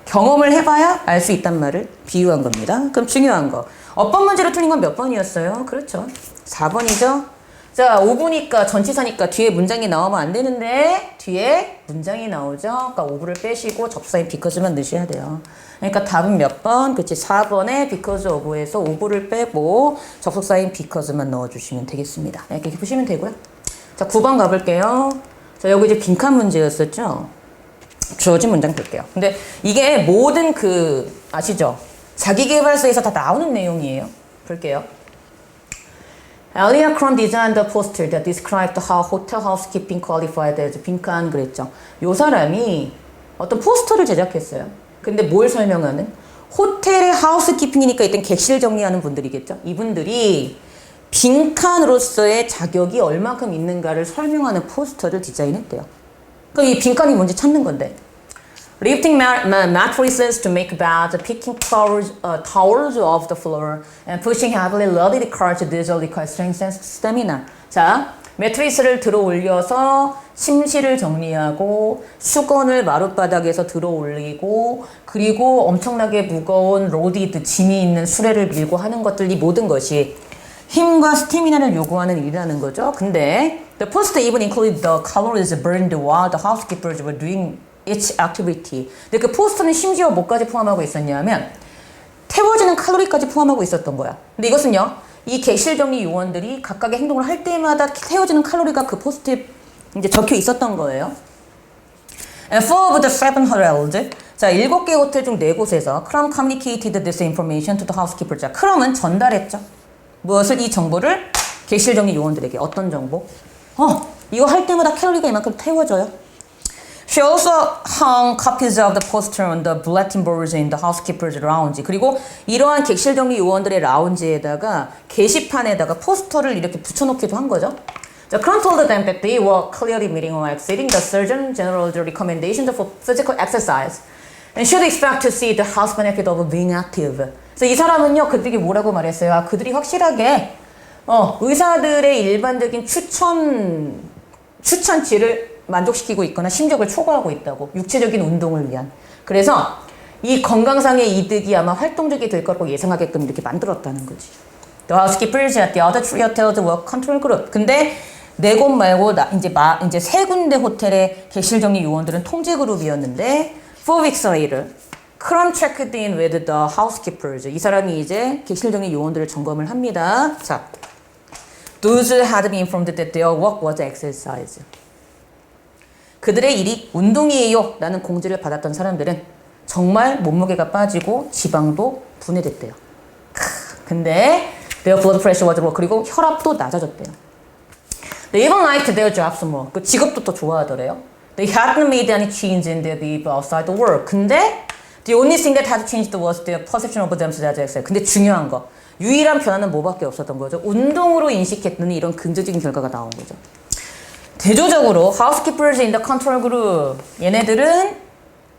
경험을 해봐야 알 수 있단 말을 비유한 겁니다. 그럼 중요한 거. 어법 문제로 틀린 건 몇 번이었어요? 그렇죠. 4번이죠. 자, 5부니까 전치사니까 뒤에 문장이 나오면 안 되는데 뒤에 문장이 나오죠. 그러니까 5부를 빼시고 접사인 because만 넣으셔야 돼요. 그러니까 답은 몇 번? 그치, 4번에 because of에서 5부를 빼고 접속사인 because만 넣어주시면 되겠습니다. 이렇게 보시면 되고요. 자, 9번 가볼게요. 자, 여기 이제 빈칸 문제였었죠. 주어진 문장 볼게요. 근데 이게 모든 아시죠? 자기계발서에서 다 나오는 내용이에요. 볼게요. Elia Crum designed the poster that described how hotel housekeeping qualified as 빈칸 그랬죠. 요 사람이 어떤 포스터를 제작했어요. 근데 뭘 설명하는? 호텔의 하우스키핑이니까 일단 객실 정리하는 분들이겠죠. 이분들이 빈칸으로서의 자격이 얼만큼 있는가를 설명하는 포스터를 디자인했대요. 그럼 이 빈칸이 뭔지 찾는 건데. Lifting mattresses to make beds, picking towels off the floor, and pushing heavily loaded carts these require strength and stamina. 자, 매트리스를 들어 올려서 침실을 정리하고 수건을 마룻바닥에서 들어 올리고 그리고 엄청나게 무거운 로디드 짐이 있는 수레를 밀고 하는 것들, 이 모든 것이 힘과 스태미나를 요구하는 일이라는 거죠. 근데 the post even included the calories burned while the housekeepers were doing each activity. 근데 그 포스터는 심지어 뭐까지 포함하고 있었냐면 태워지는 칼로리까지 포함하고 있었던 거야. 근데 이것은요, 이 객실 정리 요원들이 각각의 행동을 할 때마다 태워지는 칼로리가 그 포스트에 이제 적혀 있었던 거예요. And four of the seven hotels. 자, 7개 호텔 중 4곳에서 Crum communicated this information to the housekeeper. 자, 크럼은 전달했죠. 무엇을? 이 정보를 객실 정리 요원들에게. 어떤 정보? 이거 할 때마다 칼로리가 이만큼 태워져요. She also hung copies of the poster on the bulletin boards in the housekeeper's lounge. 그리고 이러한 객실 정리 요원들의 라운지에다가 게시판에다가 포스터를 이렇게 붙여놓기도 한 거죠. The Crum told them that they were clearly meeting or exceeding the Surgeon General's recommendations for physical exercise and should expect to see the health benefit of being active. 그래서 이 사람은요, 그들이 뭐라고 말했어요? 그들이 확실하게 의사들의 일반적인 추천치를 만족시키고 있거나 심적을 초과하고 있다고. 육체적인 운동을 위한. 그래서 이 건강상의 이득이 아마 활동적이 될 거라고 예상하게끔 이렇게 만들었다는 거지. The housekeepers at the other three hotels were control group. 근데 4곳 말고 이제 3군데 호텔의 객실 정리 요원들은 통제 그룹이었는데 4 weeks later, Crum checked in with the housekeepers. 이 사람이 이제 객실 정리 요원들을 점검을 합니다. 자, those had been informed that their work was exercise. 그들의 일이 운동이에요 라는 공지를 받았던 사람들은 정말 몸무게가 빠지고 지방도 분해됐대요. 근데 their blood pressure was low. 그리고 혈압도 낮아졌대요. They even liked their jobs more. 그 직업도 더 좋아하더래요. They hadn't made any change in their behavior outside the work. 근데 the only thing that had changed was their perception of themselves as excellent. 근데 중요한 거, 유일한 변화는 뭐밖에 없었던 거죠? 운동으로 인식했더니 이런 긍정적인 결과가 나온 거죠. 대조적으로 housekeepers in the control group, 얘네들은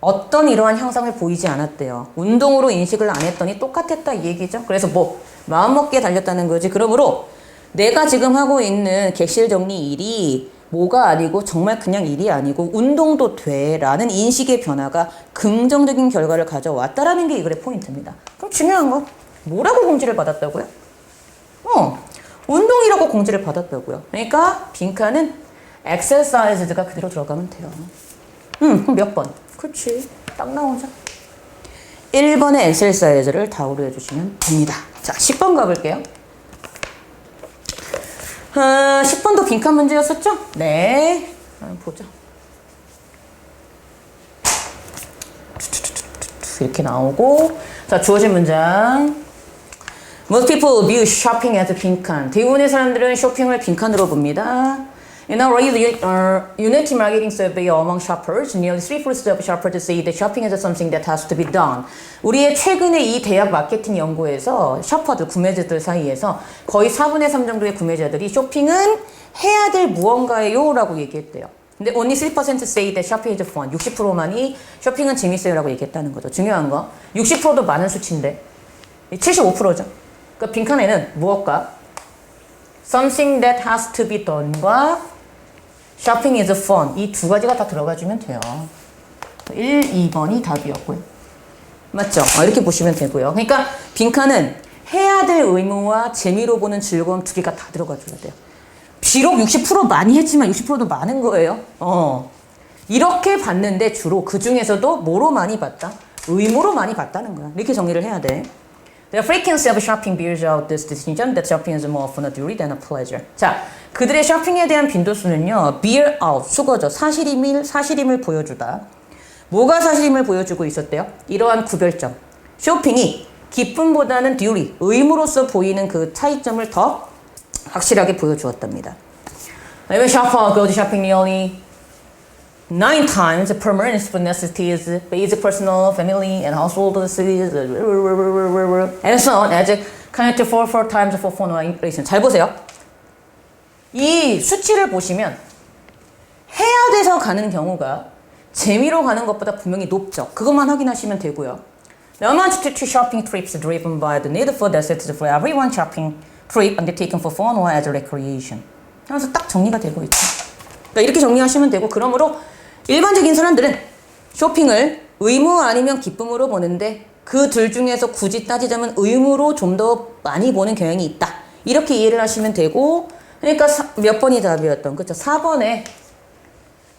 어떤 이러한 형상을 보이지 않았대요. 운동으로 인식을 안 했더니 똑같았다 이 얘기죠. 그래서 뭐 마음먹기에 달렸다는 거지. 그러므로 내가 지금 하고 있는 객실 정리 일이 뭐가 아니고 정말 그냥 일이 아니고 운동도 돼라는 인식의 변화가 긍정적인 결과를 가져왔다라는 게 이 글의 포인트입니다. 그럼 중요한 거, 뭐라고 공지를 받았다고요? 운동이라고 공지를 받았다고요. 그러니까 빈칸은 exercise가 그대로 들어가면 돼요. 그럼 몇 번? 그치, 딱 나오죠. 1번의 exercise를 다우로 해주시면 됩니다. 자, 10번 가볼게요. 10번도 빈칸 문제였었죠? 네. 보자. 이렇게 나오고. 자, 주어진 문장. Most people view shopping as 빈칸. 대부분의 사람들은 쇼핑을 빈칸으로 봅니다. In a Unity marketing survey among shoppers, nearly 3/4 of shoppers say that shopping is something that has to be done. 우리의 최근에 이 대학 마케팅 연구에서 셔퍼들, 구매자들 사이에서 거의 4분의 3 정도의 구매자들이 쇼핑은 해야 될 무언가예요 라고 얘기했대요. 근데 only 3% say that shopping is fun. 60%만이 쇼핑은 재밌어요 라고 얘기했다는 거죠. 중요한 거. 60%도 많은 수치인데 75%죠. 그러니까 빈칸에는 무엇과 something that has to be done과 shopping is fun. 이 두 가지가 다 들어가주면 돼요. 1, 2번이 답이었고요. 맞죠? 이렇게 보시면 되고요. 그러니까 빈칸은 해야 될 의무와 재미로 보는 즐거움 두 개가 다 들어가줘야 돼요. 비록 60% 많이 했지만 60%도 많은 거예요. 이렇게 봤는데 주로 그 중에서도 뭐로 많이 봤다? 의무로 많이 봤다는 거야. 이렇게 정리를 해야 돼. The frequency of shopping bears out this distinction that shopping is more often a duty than a pleasure. 자, 그들의 쇼핑에 대한 빈도수는요, bear out, 수거죠. 사실임을 보여주다. 뭐가 사실임을 보여주고 있었대요? 이러한 구별점. 쇼핑이 기쁨보다는 duty, 의무로서 보이는 그 차이점을 더 확실하게 보여주었답니다. Even shopper go to shopping nearly 9 times per month for necessities, basic personal, family, and household necessities, and so on, as connected 4 times for phone or inflation. 잘 보세요. 이 수치를 보시면 해야 돼서 가는 경우가 재미로 가는 것보다 분명히 높죠. 그것만 확인하시면 되고요. The amount to shopping trips driven by the need for necessities for everyone shopping trip undertaken for fun or as recreation. 그래서 딱 정리가 되고 있죠. 그러니까 이렇게 정리하시면 되고, 그러므로 일반적인 사람들은 쇼핑을 의무 아니면 기쁨으로 보는데 그 둘 중에서 굳이 따지자면 의무로 좀 더 많이 보는 경향이 있다. 이렇게 이해를 하시면 되고, 그러니까 몇 번이 답이었던, 그렇죠? 4번에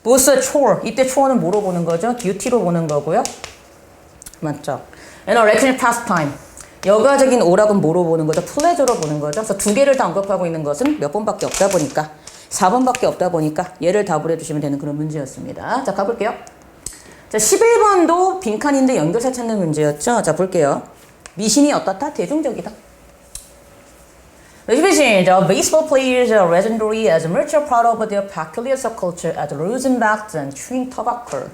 both a chore, 이때 chore는 뭐로 보는 거죠? duty로 보는 거고요. 맞죠? And a recreation pastime, 여가적인 오락은 뭐로 보는 거죠? pleasure로 보는 거죠. 그래서 두 개를 다 언급하고 있는 것은 몇 번밖에 없다 보니까, 4번밖에 없다 보니까 얘를 답을 해주시면 되는 그런 문제였습니다. 자, 가볼게요. 자, 11번도 빈칸인데 연결사 찾는 문제였죠. 자, 볼게요. 미신이 어떻다? 대중적이다. The baseball players are legendary as much a part of their peculiar subculture as Rosenbach and chewing tobacco.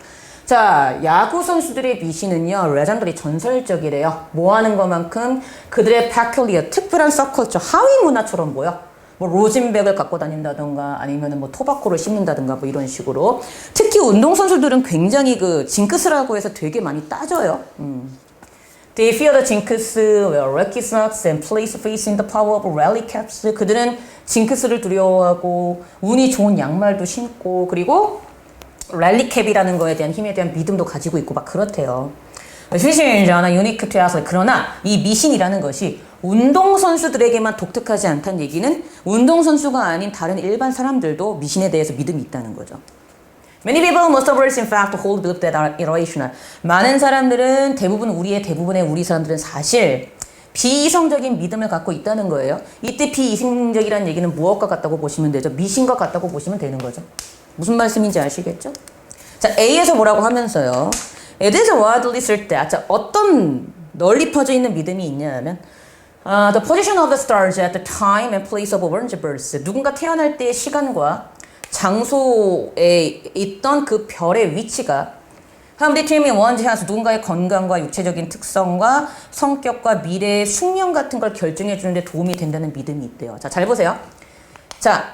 자, 야구 선수들의 미신은요, 레전더리 전설적이래요. 뭐 하는 것만큼 그들의 peculiar, 특별한 subculture, 하위 문화처럼 보여. 뭐 로진백을 갖고 다닌다던가 아니면은 뭐 토바코를 씹는다던가 뭐 이런 식으로. 특히 운동선수들은 굉장히 그 징크스라고 해서 되게 많이 따져요. They fear the jinx, wear lucky socks and place faith in the power of rally caps. 그들은 징크스를 두려워하고 운이 좋은 양말도 신고, 그리고 랠리캡이라는 거에 대한 힘에 대한 믿음도 가지고 있고 막 그렇대요. 그러나 이 미신이라는 것이 운동선수들에게만 독특하지 않다는 얘기는 운동선수가 아닌 다른 일반 사람들도 미신에 대해서 믿음이 있다는 거죠. Many people, most of us, in fact, hold belief that are irrational. 많은 사람들은, 대부분의 우리 사람들은 사실 비이성적인 믿음을 갖고 있다는 거예요. 이때 비이성적이라는 얘기는 무엇과 같다고 보시면 되죠? 미신과 같다고 보시면 되는 거죠. 무슨 말씀인지 아시겠죠? 자, A에서 뭐라고 하면서요. It is widely said that. 자, 어떤 널리 퍼져 있는 믿음이 있냐면 the position of the stars at the time and place of orange birds. 누군가 태어날 때의 시간과 장소에 있던 그 별의 위치가 how determine one's health, 누군가의 건강과 육체적인 특성과 성격과 미래의 숙명 같은 걸 결정해 주는데 도움이 된다는 믿음이 있대요. 자, 잘 보세요. 자,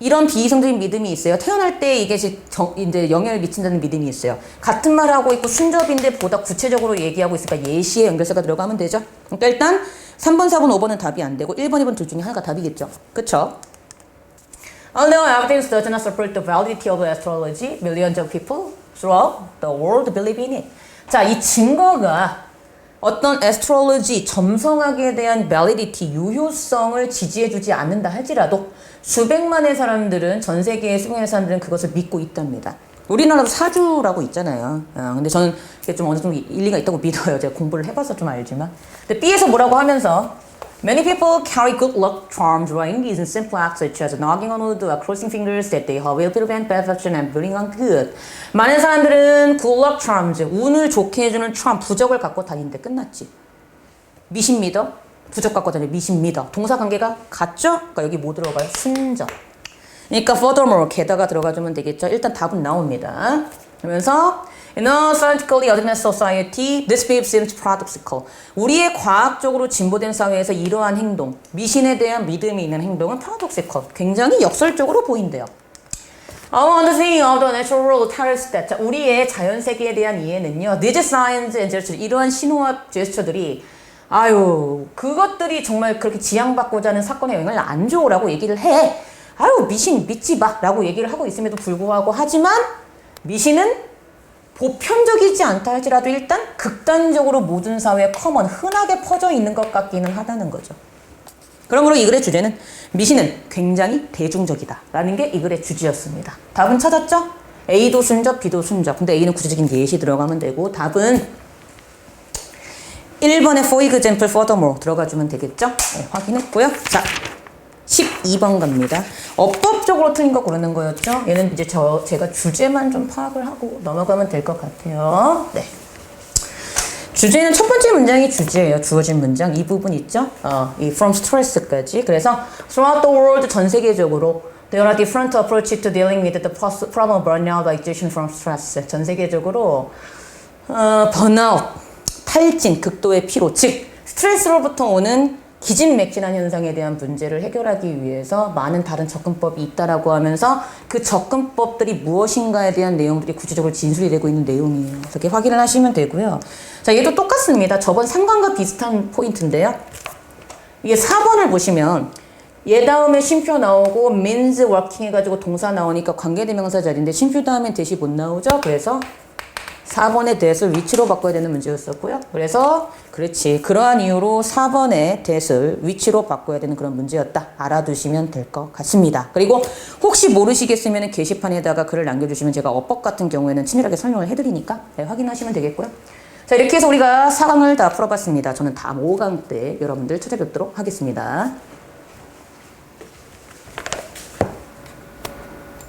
이런 비이성적인 믿음이 있어요. 태어날 때 이게 이제 영향을 미친다는 믿음이 있어요. 같은 말 하고 있고 순접인데 보다 구체적으로 얘기하고 있으니까 예시에 연결사가 들어가면 되죠. 그러니까 일단 3번, 4번, 5번은 답이 안 되고 1번, 2번 둘 중에 하나가 답이겠죠. 그쵸? Although evidence does not support the validity of astrology, millions of people throughout the world believe in it. 자, 이 증거가 어떤 astrology, 점성학에 대한 validity, 유효성을 지지해주지 않는다 할지라도 수백만의 사람들은, 전 세계의 수백만의 사람들은 그것을 믿고 있답니다. 우리나라도 사주라고 있잖아요. 근데 저는 이게 좀 어느 정도 일리가 있다고 믿어요. 제가 공부를 해봐서 좀 알지만. 근데 B에서 뭐라고 하면서 Many people carry good luck charms running using simple acts such as knocking on wood or crossing fingers that they will prevent bad fortune and bring on good. 많은 사람들은 good luck charms, 운을 좋게 해주는 charm, 부적을 갖고 다니는데 끝났지. 미신 믿어? 부적 갖고 다니 미신 믿어. 동사 관계가 같죠? 그러니까 여기 뭐 들어가요? 순적. 그러니까 furthermore 게다가 들어가주면 되겠죠. 일단 답은 나옵니다. 그러면서 In a scientifically advanced society, this belief seems paradoxical. 우리의 과학적으로 진보된 사회에서 이러한 행동, 미신에 대한 믿음이 있는 행동은 paradoxical. 굉장히 역설적으로 보인대요. Our understanding of the natural world tells that. 자, 우리의 자연 세계에 대한 이해는요. These signs and gestures, 이러한 신호와 제스처들이 그것들이 정말 그렇게 지향받고자 하는 사건의 영향을 안 줘라고 얘기를 해. 미신 믿지 마 라고 얘기를 하고 있음에도 불구하고 하지만 미신은 보편적이지 않다 할지라도 일단 극단적으로 모든 사회에 커먼, 흔하게 퍼져 있는 것 같기는 하다는 거죠. 그러므로 이 글의 주제는 미신은 굉장히 대중적이다 라는 게 이 글의 주제였습니다. 답은 찾았죠? A도 순접, B도 순접. 근데 A는 구체적인 예시 들어가면 되고 답은 1번에 for example, furthermore 들어가주면 되겠죠? 네, 확인했고요. 자, 12번 갑니다. 어법적으로 틀린 거 고르는 거였죠? 얘는 이제 제가 주제만 좀 파악을 하고 넘어가면 될 것 같아요. 네. 주제는 첫 번째 문장이 주제예요. 주어진 문장. 이 부분 있죠? 이 from stress까지. 그래서 throughout the world, 전 세계적으로 there are different approaches to dealing with the problem of burnout, exhaustion from stress. 전 세계적으로 번아웃, 탈진, 극도의 피로, 즉 스트레스로부터 오는 기진맥진한 현상에 대한 문제를 해결하기 위해서 많은 다른 접근법이 있다라고 하면서 그 접근법들이 무엇인가에 대한 내용들이 구체적으로 진술이 되고 있는 내용이에요. 이렇게 확인을 하시면 되고요. 자, 얘도 똑같습니다. 저번 3관과 비슷한 포인트인데요. 이게 4번을 보시면 얘 다음에 쉼표 나오고 means working 해가지고 동사 나오니까 관계대명사 자리인데 쉼표 다음엔 대시 못 나오죠. 그래서 4번의 that을 위치로 바꿔야 되는 문제였었고요. 그래서 그렇지. 그러한 이유로 4번의 that을 위치로 바꿔야 되는 그런 문제였다. 알아두시면 될 것 같습니다. 그리고 혹시 모르시겠으면 게시판에다가 글을 남겨주시면 제가 어법 같은 경우에는 친절하게 설명을 해드리니까 네, 확인하시면 되겠고요. 자, 이렇게 해서 우리가 4강을 다 풀어봤습니다. 저는 다음 5강 때 여러분들 찾아뵙도록 하겠습니다.